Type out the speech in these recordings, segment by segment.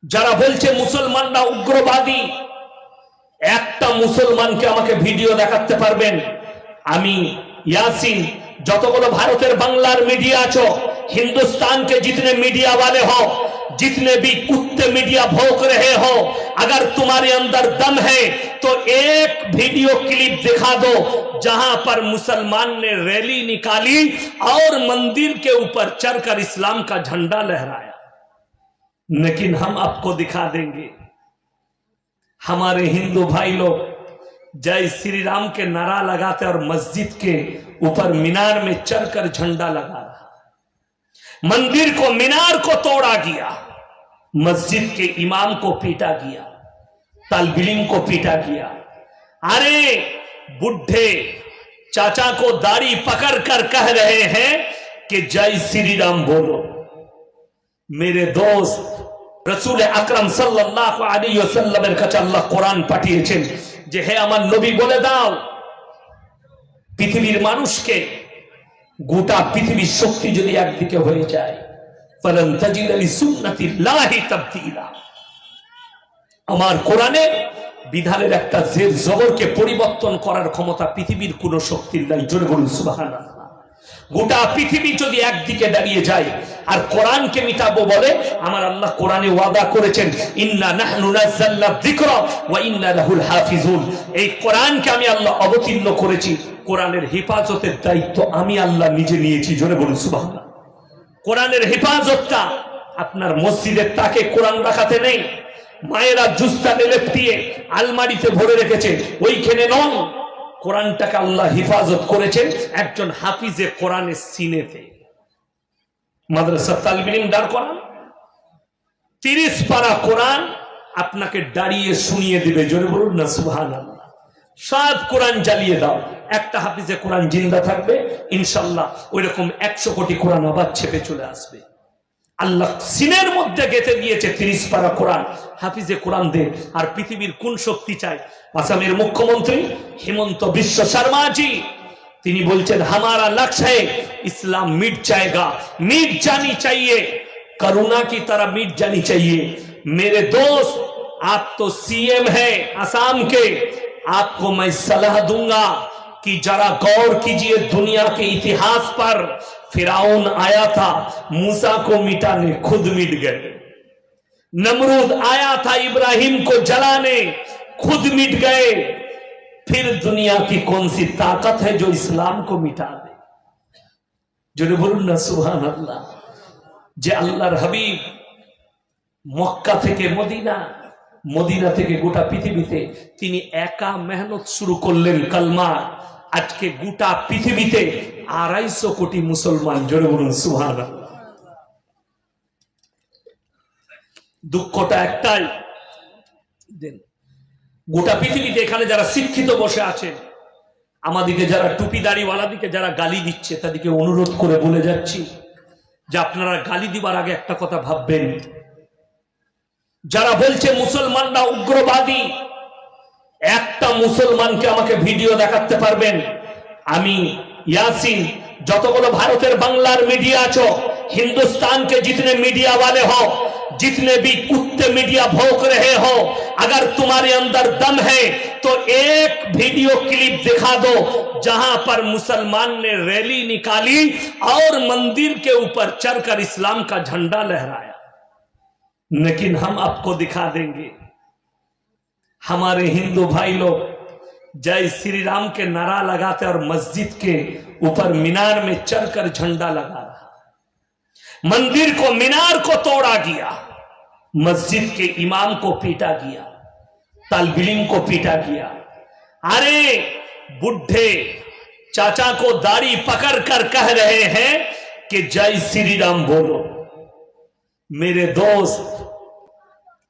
যারা বলছে মুসলমানরা উগ্রবাদী, একটা মুসলমানকে আমাকে ভিডিও দেখাতে পারবেন? আমি यासीन, যতগুলো ভারতের বাংলার मीडिया আছো, हिंदुस्तान के जितने मीडिया वाले हो, जितने भी कुत्ते मीडिया भौंक रहे हो, अगर तुम्हारे अंदर दम है तो एक वीडियो क्लिप दिखा दो जहां पर मुसलमान ने रैली निकाली और मंदिर के ऊपर चढ़कर इस्लाम का झंडा लहराया। लेकिन हम आपको दिखा देंगे। हमारे हिंदू भाई लोग जय श्री राम के नारा लगाते और मस्जिद के ऊपर मीनार में चढ़कर झंडा लगा रहा, मंदिर को मीनार को तोड़ा गया, मस्जिद के इमाम को पीटा गया, तालिब को पीटा गया। अरे बुढ़े चाचा को दाढ़ी पकड़ कर कह रहे हैं कि जय श्री राम बोलो। मेरे दोस्त, रसूल अकरम सल्लल्लाहु अलैहि वसल्लमेर काছে আল্লাহ কোরআন পাঠিয়েছেন যে হে আমার নবী বলে দাও পৃথিবীর মানুষকে, গোটা পৃথিবীর শক্তি যদি একদিকে হয়ে যায়, ফালান তাজিদ লিসুন্নাতিল্লাহি তাবদীলা, আমার কোরআনে বিধানের একটা জের জবরকে পরিবর্তন করার ক্ষমতা পৃথিবীর কোন শক্তির নাই। জোরে বলুন সুবহানাল্লাহ। গোটা পৃথিবী যদি একদিকে দাঁড়িয়ে যায় আর কোরআনকে মিটাবো বলে, আমার আল্লাহ কোরআনে ওয়াদা করেছেন ইন্না নাহনু নাযালনা যিকরা ওয়া ইন্না লাহুল হাফিজুন। এই কোরআনকে আমি আল্লাহ অবতীর্ণ করেছি, কোরআনের হেফাজতের দায়িত্ব আমি আল্লাহ নিজে নিয়েছি। জোরে বলুন সুবহানাল্লাহ। কোরআনের হেফাজতটা আপনার মসজিদের তাকে কোরআন রাখাতে নেই, মায়েরা জুস্তানে লেপটিয়ে আলমারিতে ভরে রেখেছে ওইখানে নন। কোরআনটাকে আল্লাহ হেফাজত করেছেন একজন হাফিজে কোরআনের সিনেতে। মাদ্রাসা তালিব ইলম দাঁড় করান, 30 পারা কোরআন আপনাকে দাঁড়িয়ে শুনিয়ে দিবে। জোরে বলুন না সুবহানাল্লাহ। সব কোরআন জ্বালিয়ে দাও, একটা হাফিজে কোরআন জিন্দা থাকবে ইনশাআল্লাহ। ওইরকম 100 কোটি কোরআন আবার ছেপে চলে আসবে। আল্লাহ সিনের মধ্যে গেঁথে দিয়েছে 30 পারা কোরআন, হাফিজে কোরআন দে। আর পৃথিবীর কোন শক্তি চায়? আসামের মুখ্যমন্ত্রী হিমন্ত বিশ্ব শর্মাজি তিনি বলছেন हमारा लक्ष्य है इस्लाम मिट जाएगा, मिट जानी चाहिए, करुणा की तरह मिट जानी चाहिए। मेरे दोस्त, आप तो सीएम है असम के, आपको मैं सलाह दूंगा कि जरा गौर कीजिए दुनिया के इतिहास पर। फिराउन आया था मूसा को मिटाने, खुद मिट गए। नमरूद आया था इब्राहिम को जलाने, खुद मिट गए। फिर दुनिया की कौन सी ताकत है जो इस्लाम को मिटा दे? जो बोलून ना सुभान अल्लाह। जे अल्लाहर हबीब मक्का থেকে মদিনা, মদিনা থেকে গোটা পৃথিবীতে তিনি একা মেহনত শুরু করলেন কালমা। আজকে গোটা পৃথিবীতে 250 কোটি মুসলমান। জোরে বলুন সুবহানাল্লাহ। দুঃখটা একটাই, গোটা পৃথিবীতে এখানে যারা শিক্ষিত বসে আছেন, আমাদেরকে যারা টুপি দাড়িওয়ালাদিকে যারা গালি দিচ্ছে, তাদেরকে অনুরোধ করে বলে যাচ্ছি যে আপনারা গালি দিবার আগে একটা কথা ভাববেন। যারা বলছে মুসলমানরা উগ্রবাদী, একটা মুসলমানকে আমাকে ভিডিও দেখাতে পারবেন? আমি यासीन, যতগুলো ভারতের বাংলার मीडिया আছো, हिंदुस्तान के जितने मीडिया वाले हो, जितने भी कुत्ते मीडिया भौंक रहे हो, अगर तुम्हारे अंदर दम है तो एक वीडियो क्लिप दिखा दो जहां पर मुसलमान ने रैली निकाली और मंदिर के ऊपर चढ़कर इस्लाम का झंडा लहराया। लेकिन हम आपको दिखा देंगे। हमारे हिंदू भाई लोग जय श्री राम के नारा लगाते और मस्जिद के ऊपर मीनार में चढ़कर झंडा लगा रहा, मंदिर को मीनार को तोड़ा गया, मस्जिद के इमाम को पीटा गया, तालिब को पीटा गया। अरे बुढ़े चाचा को दाढ़ी पकड़ कर कह रहे हैं कि जय श्री राम बोलो। मेरे दोस्त,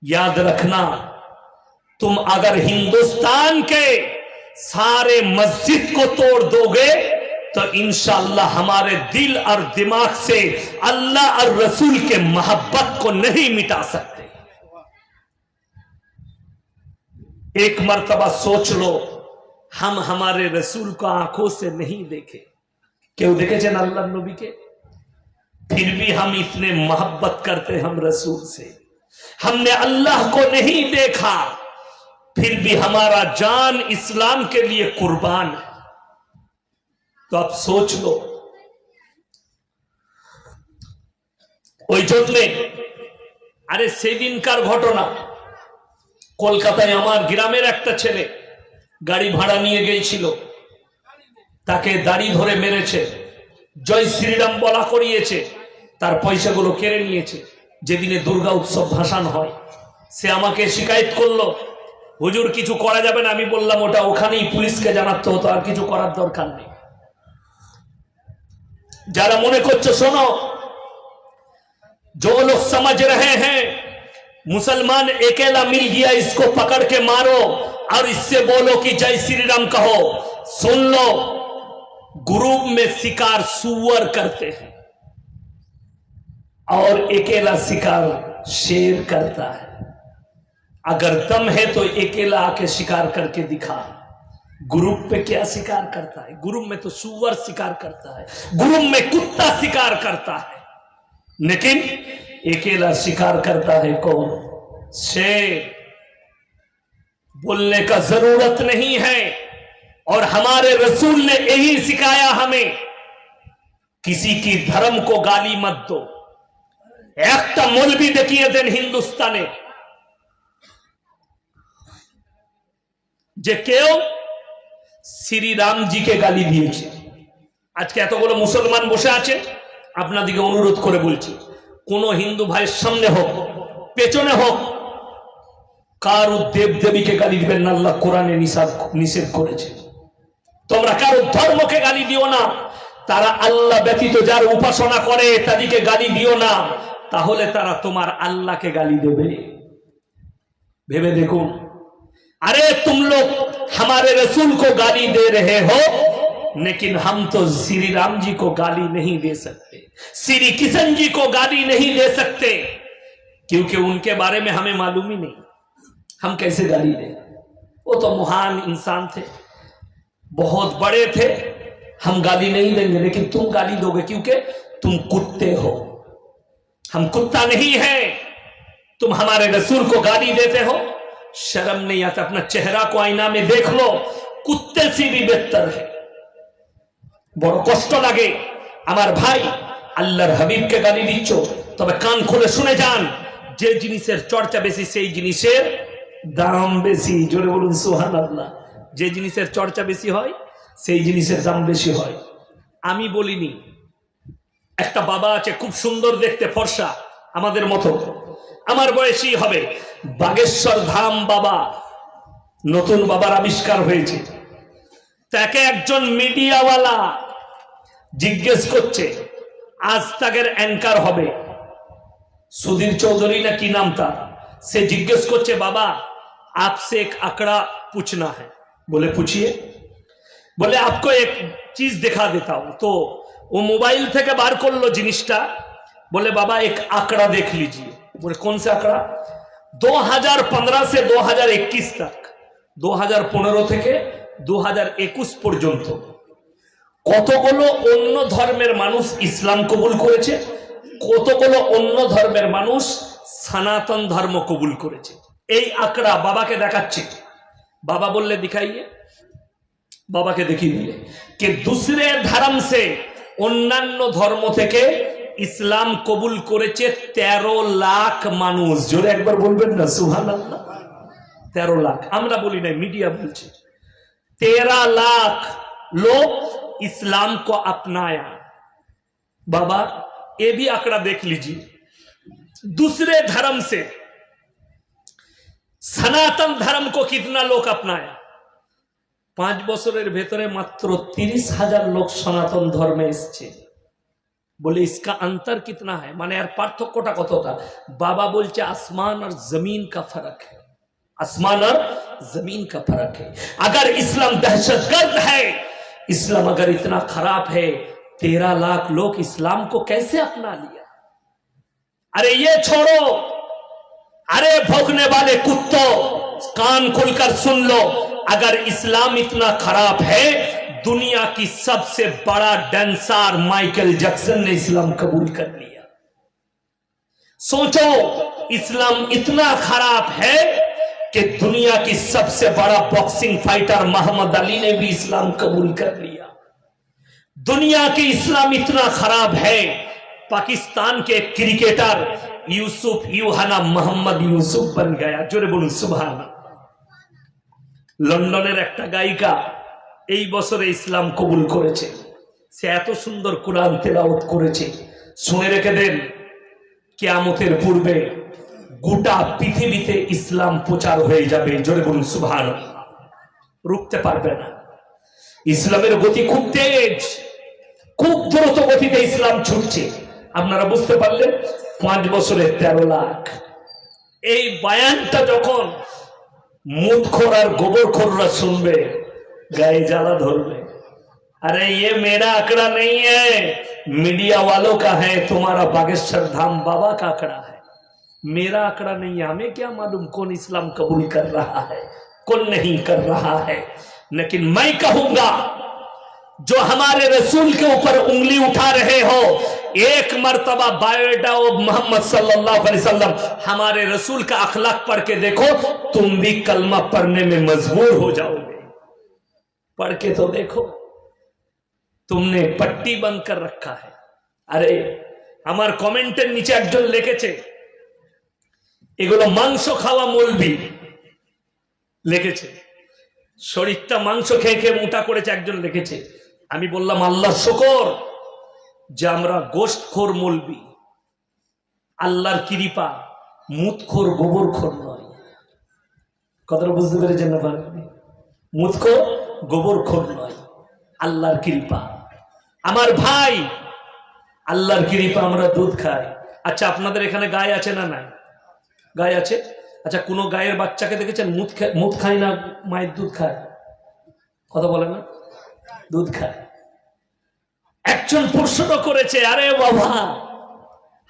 याद रखना, तुम अगर हिंदुस्तान के सारे मस्जिद को तोड़ दोगे तो इंशाअल्लाह हमारे दिल और दिमाग से अल्लाह और रसूल के मोहब्बत को नहीं मिटा सकते। एक मर्तबा सोच लो, हम हमारे रसूल को आंखों से नहीं देखे। क्यों देखे थे अल्लाह नबी के? फिर भी हम इतने मोहब्बत करते हम रसूल से। हमने अल्लाह को नहीं देखा, फिर भी हमारा जान इस्लाम के लिए कुर्बान है। तो आप सोच लो। ওই জন্যে আরে সেদিনকার ঘটনা, কলকাতায় আমার গ্রামের একটা ছেলে গাড়ি ভাড়া নিয়ে গিয়েছিল, তাকে দাড়ি ধরে মেরেছে, জয় শ্রীরাম বলা করিয়েছে, তার পয়সাগুলো কেড়ে নিয়েছে। যেদিনে দুর্গা উৎসব ভাসান হয়, সে আমাকে শিকায়ত করলো, হুজুর কিছু করা যাবে না। আমি বললাম ওটা ওখানেই পুলিশকে জানাতে হতো, আর কিছু করার দরকার নেই। যারা মনে করছো, শোনো, जो लोग समझ रहे हैं मुसलमान अकेला मिल गया, इसको पकड़ के मारो और इससे बोलो कि जय श्री राम कहो, सुन लो, ग्रुप में शिकार सुअर करते हैं और अकेला शिकार शेर करता है। अगर दम है तो अकेला आके शिकार करके दिखा। ग्रुप पे क्या शिकार करता है? ग्रुप में तो सुअर शिकार करता है, ग्रुप में कुत्ता शिकार करता है, लेकिन अकेला शिकार करता है कौन? शेर। बोलने का जरूरत नहीं है। और हमारे रसूल ने यही सिखाया हमें, किसी की धर्म को गाली मत दो। একটা মৌলবি দেখিয়ে দেন হিন্দুস্তানে যে কেউ শ্রী রামজিকে গালি দিয়েছে। আজকে এতগুলো মুসলমান বসে আছে, আপনাদেরকে অনুরোধ করে বলছি, কোন হিন্দু ভাইয়ের সামনে হোক পেছনে হোক, কারো দেব দেবীকে গালি দিবেন না, আল্লাহ কোরআনে নিষেধ করেছে। তোমরা কারো ধর্মকে গালি দিও না, তারা আল্লাহ ব্যতীত যার উপাসনা করে তাদেরকে গালি দিও না, তাহলে তারা তোমার আল্লাহকে গালি দেবে। ভেবে দেখুন। अरे तुम लोग हमारे रसूल को गाली दे रहे हो, लेकिन हम तो श्री राम जी को गाली नहीं दे सकते, श्री किशन जी को गाली नहीं दे सकते, क्योंकि उनके बारे में हमें मालूम ही नहीं। हम कैसे गाली दें? वो तो महान इंसान थे, बहुत बड़े थे, हम गाली नहीं देंगे, लेकिन तुम गाली दोगे क्योंकि तुम कुत्ते हो। हम कुत्ता नहीं है, तुम हमारे रसूल को गाली देते हो। शर्म नहीं आता? अपना चेहरा को आईना में देख लो, कुत्ते से भी बेहतर है। बड़ कष्ट लगे আমার ভাই, আল্লাহর হাবিবকে গালি দিচ্ছ, তবে কান খুলে শুনে যান, যে জিনিসের চর্চা বেশি সেই জিনিসের দাম বেশি। জোরে বলুন সুবহানাল্লাহ। যে জিনিসের চর্চা বেশি হয় সেই জিনিসের দাম বেশি হয়। আমি বলিনি, একটা বাবা আছে খুব সুন্দর দেখতে, ফর্সা, আমাদের মতো, আমার বয়সী হবে, বাগেশ্বর ধাম বাবা, নতুন বাবার আবিষ্কার হয়েছে। তাকে একজন মিডিয়াওয়ালা জিজ্ঞেস করছে, আজ তাকের অ্যাঙ্কার হবে, সুধীর চৌধুরী না কি নাম তার, সে জিজ্ঞেস করছে, বাবা आपसे एक आंकड़ा पूछना है। बोले पूछिए। बोले आपको एक चीज दिखा देता हूं। तो वो मोबाइल থেকে বার করলো জিনিসটা, बोले बाबा एक आंकड़ा देख लीजिए। बोले कौन सा आंकड़ा? 2015 से 2021 तक, 2015 থেকে 2021 পর্যন্ত কতগুলো অন্য ধর্মের মানুষ ইসলাম কবুল করেছে, কতগুলো অন্য ধর্মের মানুষ সনাতন ধর্ম কবুল করেছে। এই আঁকড়া বাবাকে দেখাচ্ছে। বাবা বললে দিখাইয়ে। বাবাকে দেখিয়ে দিলে कि दूसरे धर्म से অন্যান্য ধর্ম থেকে ইসলাম কবুল করেছে 13 লাখ মানুষ। জোরে একবার বলবেন না সুবহানাল্লাহ। 13 লাখ, আমরা বলি না, মিডিয়া বলছে। 13 लाख लोग इस्लाम को अपनाया। बाबा ये भी आंकड़ा देख लीजिए, दूसरे धर्म से सनातन धर्म को कितना लोग अपनाया। 5 বছরের ভেতরে মাত্র 30,000 লোক সনাতন ধর্মে এসেছে। बोले इसका अंतर कितना है, माने यार पार्थक्यটা কতটা? बाबा बोलছে आसमान और जमीन का फर्क है, आसमान और जमीन का फर्क है। अगर इस्लाम दहशतगर्द है, इस्लाम अगर इतना खराब है, 13 लाख लोग इस्लाम को कैसे अपना लिया? अरे ये छोड़ो, अरे भौंकने वाले कुत्तों, कान खुलकर सुन लो। अगर इस्लाम इतना खराब है, दुनिया की सबसे बड़ा डांसर माइकल जैक्सन ने इस्लाम कबूल कर लिया। सोचो इस्लाम इतना खराब है कि दुनिया की सबसे बड़ा बॉक्सिंग फाइटर मोहम्मद अली ने भी इस्लाम कबूल कर लिया। दुनिया की इस्लाम इतना खराब है, पाकिस्तान के क्रिकेटर यूसुफ यूहाना मोहम्मद यूसुफ बन गया। जोरे बोलूं सुभान। লন্ডনের একটা গায়িকা এই বছরে ইসলাম কবুল করেছে। সে এত সুন্দর কোরআন তেলাওয়াত করেছে, শুনে রেখে দেন, কিয়ামতের পূর্বে গোটা পৃথিবীতে ইসলাম প্রচার হয়ে যাবে। জোরে বলুন সুবহানাল্লাহ। রুখতে পারবে না। ইসলামের গতি খুব তেজ, খুব দ্রুত গতিতে ইসলাম ছুটছে। আপনারা বুঝতে পারলেন? 5 বছরে 13 লাখ। এই বয়ানটা যখন মুদখোর আর গোবরখোররা শুনবে, गाए জ্বালা ধরবে। अरे ये मेरा आंकड़ा नहीं है, मीडिया वालों का है, तुम्हारा बागेश्वर धाम बाबा का आंकड़ा है, मेरा आंकड़ा नहीं है। हमें क्या मालूम कौन इस्लाम कबूल कर रहा है, कौन नहीं कर रहा है। लेकिन मैं कहूंगा, जो हमारे रसूल के ऊपर उंगली उठा रहे हो, एक मर्तबा बायोडाटा मोहम्मद सल्लल्लाहु अलैहि वसल्लम हमारे रसूल का अखलाक पढ़ के देखो, तुम भी कलमा पढ़ने में मजबूर हो जाओगे। पढ़ के तो देखो, तुमने पट्टी बंद कर रखा है। अरे हमार कमेंटेर नीचे একজন লিখেছে, এগুলো মাংস খাওয়া মৌলবি লিখেছে, শরীরটা মাংস খেয়ে খেয়ে মোটা করেছে একজন লিখেছে। আমি বললাম আল্লাহর শুকর যে আমরা গোশতখোর মৌলবি, আল্লাহর কৃপা, মুতখোর গোবরখোর নয়। কথাটা বুঝতে পেরেছেন না? মুতখোর গোবরখোর নয়, আল্লাহর কৃপা। আমার ভাই, আল্লাহর কৃপা আমরা দুধ খাই। আচ্ছা, আপনাদের এখানে গায় আছে না নাই? গায় আছে। আচ্ছা, কোন গায়ের বাচ্চাকে দেখেছেন মুত খায় না মায়ের দুধ খায়? কথা বলে না? দুধ খায়। একজন প্রশ্ন করেছে, আরে বাবা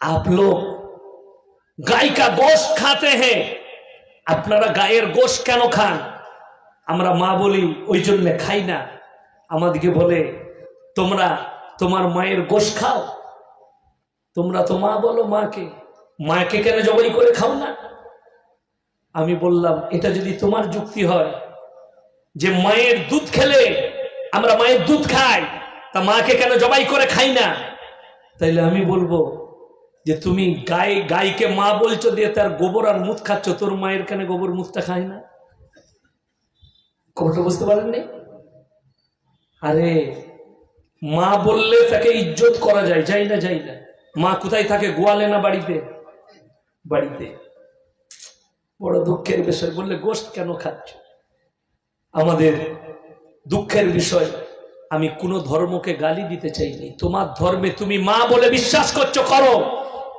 आप लोग गाय का गोश्त खाते हैं, আপনারা গায়ের গোশত কেন খান? আমরা মা বলি ওই জন্য খাই না। আমাদেরকে বলে তোমরা তোমার মায়ের গোশত খাও, তোমরা তো মা বলো মাকে, মাকে কেন জবাই করে খাও না? আমি বললাম এটা যদি তোমার যুক্তি হয় যে মায়ের দুধ খেলে আমরা মায়ের দুধ খাই, তা মাকে কেন জবাই করে খাই না, তাইলে আমি বলবো যে তুমি গাইকে মা বলছো দিয়ে তার গোবর আর মুত খাচ্ছ, তোর মায়ের কেন গোবর মুতটা খায় না? খবরটা বুঝতে পারেননি? আরে মা বললে তাকে ইজ্জত করা যায়, যাই না? যাই না। মা কোথায় থাকে? গোয়ালে না বাড়িতে? বাড়িতে। বড় দুঃখের বিষয়, বললে গোশত কেন খাচ্ছ? আমাদের দুঃখের বিষয়, আমি কোন ধর্মকে গালি দিতে চাইনি। তোমার ধর্মে তুমি মা বলে বিশ্বাস করছো, করো,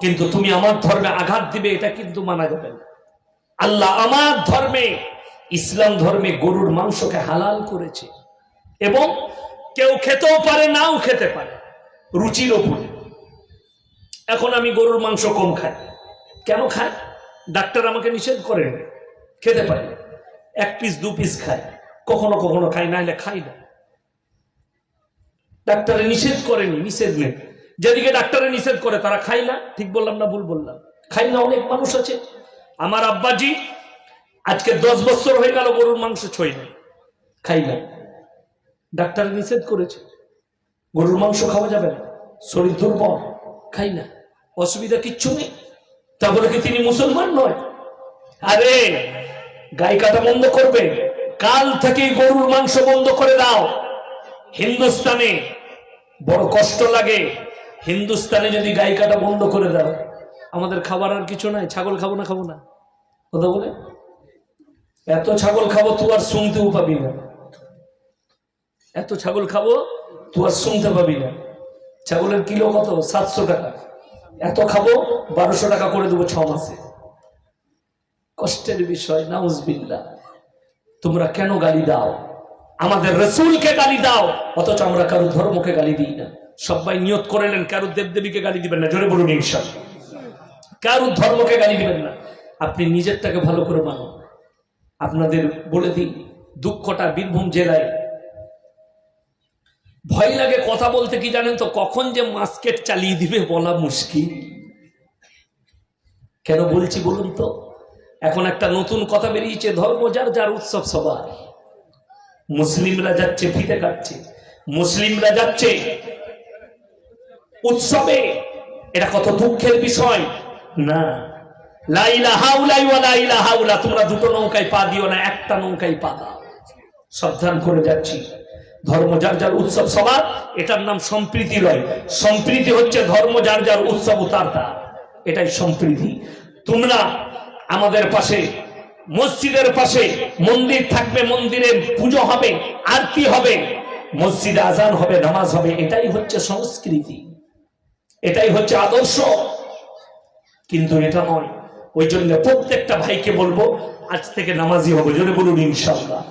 কিন্তু তুমি আমার ধর্মে আঘাত দিবে এটা কিন্তু মানা যাবে না। আল্লাহ আমার ধর্মে, ইসলাম ধর্মে গরুর মাংসকে হালাল করেছে, এবং কেউ খেতেও পারে, নাও খেতে পারে, রুচির ওপরে। এখন আমি গরুর মাংস কম খাই। কেন খাই? ডাক্তার আমাকে নিষেধ করেন, খেতে পারি, 1 পিস 2 পিস খাই, কখনো কখনো খাই, না হলে খাই না। ডাক্তারে নিষেধ করেনি, নিষেধ নেই। যেদিকে ডাক্তারে নিষেধ করে তারা খাই না। ঠিক বললাম না ভুল বললাম? খাই না অনেক মানুষ আছে। আমার আব্বাজি আজকে 10 বছর হয়ে গেল গরুর মাংস ছই না, খাই না। ডাক্তার নিষেধ করেছে, গরুর মাংস খাওয়া যাবে না, শরীর দুর্বল, খাই না, অসুবিধা কিচ্ছু নেই। তা বলে কি তিনি মুসলমান নয়? আরে গাই কাটা বন্ধ করবে, কাল থেকেই গরুর মাংস বন্ধ করে দাও। হিন্দুস্তানে বড় কষ্ট লাগে, হিন্দুস্তানে যদি গাই কাটা বন্ধ করে দাও, আমাদের খাবার আর কিছু নাই। ছাগল খাবো না, খাবো না, কথা বলে এত ছাগল খাবো তুই আর শুনতেও পাবি না, এত ছাগল খাবো তুই আর শুনতে পাবি না। ছাগলের কিলো কত? 700 টাকা। এত খাবো 1200 টাকা করে দেবো 6 মাসে। কষ্টের বিষয়। নাউজুবিল্লাহ। তোমরা কেন গালি দাও? আমাদের রাসূলকে গালি দাও, অথচ আমরা কারো ধর্মকে গালি দিই না। সবাই নিয়ত করে নেন কারো দেবদেবীকে গালি দিবেন না। জোরে বলুন ইনশাআল্লাহ। কারো ধর্মকে গালি দিবেন না, আপনি নিজেরটাকে ভালো করে মানুন। আপনাদের বলে দিই, দুঃখটা বীরভূম জেলায় ভয় লাগে কথা বলতে। কি জানেন তো, কখন যে মাস্কেট চালিয়ে দিবে বলা মুশকিল। কেন বলছি বলুন তো? এখন একটা নতুন কথা বেরিয়েছে, ধর্ম যার যার, উৎসব সবার। মুসলিমরা যাচ্ছে ফিতে কাটছে, মুসলিমরা যাচ্ছে উৎসবে। এটা কত দুঃখের বিষয় না। লা ইলাহা ইল্লাল্লাহ ওয়া লা ইলাহা ইল্লাল্লাহ, তোমরা দুটো নৌকায় পা দিও না, একটা নৌকায় পা দাও। সাবধান করে যাচ্ছি। ধর্ম যার যার, উৎসব সবার, এটার নাম সম্প্রীতি নয়। সম্প্রীতি হচ্ছে ধর্ম যার যার, উৎসব তার তার, এটাই সম্প্রীতি। তোমরা আমাদের পাশে, মসজিদের পাশে মন্দির থাকবে, মন্দিরে পুজো হবে, আরতি হবে, মসজিদে আজান হবে, নামাজ হবে, এটাই হচ্ছে সংস্কৃতি, এটাই হচ্ছে আদর্শ। কিন্তু এটা নয়। ওই জন্য প্রত্যেকটা ভাইকে বলবো, আজ থেকে নামাজি হবে, জোরে বলুন ইনশাআল্লাহ।